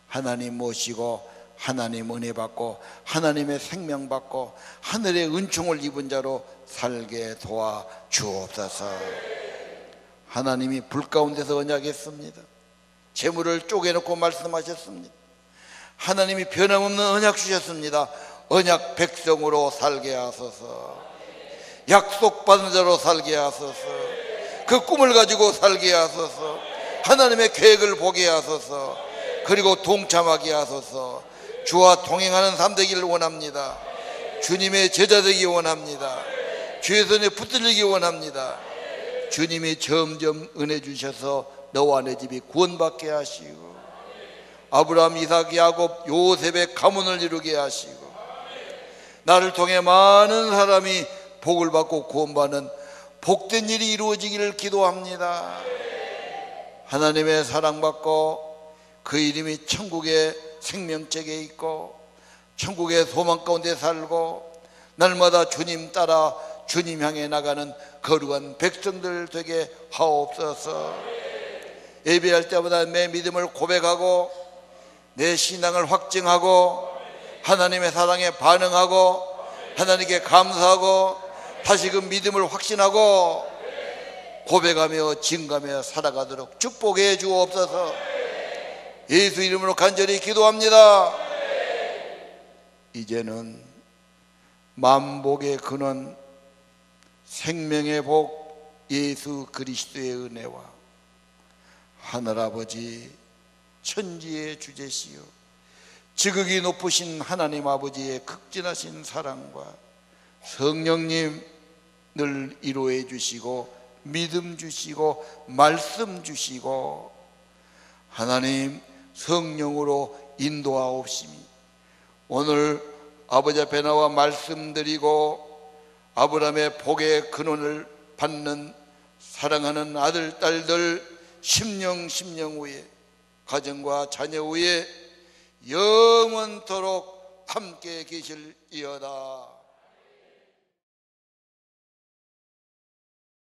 하나님 모시고 하나님 은혜 받고 하나님의 생명 받고 하늘의 은총을 입은 자로 살게 도와 주옵소서. 하나님이 불 가운데서 언약했습니다. 재물을 쪼개놓고 말씀하셨습니다. 하나님이 변함없는 언약 주셨습니다. 언약 백성으로 살게 하소서. 약속받은 자로 살게 하소서. 그 꿈을 가지고 살게 하소서. 하나님의 계획을 보게 하소서. 그리고 동참하게 하소서. 주와 동행하는 삶 되기를 원합니다. 주님의 제자 되기 원합니다. 주의 손에 붙들리기 원합니다. 주님이 점점 은혜 주셔서 너와 내 집이 구원받게 하시고 아브라함, 이삭, 야곱, 요셉의 가문을 이루게 하시고 나를 통해 많은 사람이 복을 받고 구원받는 복된 일이 이루어지기를 기도합니다. 하나님의 사랑받고 그 이름이 천국의 생명책에 있고 천국의 소망 가운데 살고 날마다 주님 따라 주님 향해 나가는 거룩한 백성들 되게 하옵소서. 예배할 때마다 내 믿음을 고백하고 내 신앙을 확증하고 하나님의 사랑에 반응하고 하나님께 감사하고 다시금 믿음을 확신하고 고백하며 증가하며 살아가도록 축복해 주옵소서. 예수 이름으로 간절히 기도합니다. 이제는 만복의 근원 생명의 복 예수 그리스도의 은혜와 하늘아버지 천지의 주제시요 지극히 높으신 하나님 아버지의 극진하신 사랑과 성령님 늘 이루어 주시고 믿음 주시고 말씀 주시고 하나님 성령으로 인도하옵시니 오늘 아버지 앞에 나와 말씀드리고 아브라함의 복의 근원을 받는 사랑하는 아들 딸들 심령 후에 가정과 자녀 후에 영원토록 함께 계실이어다.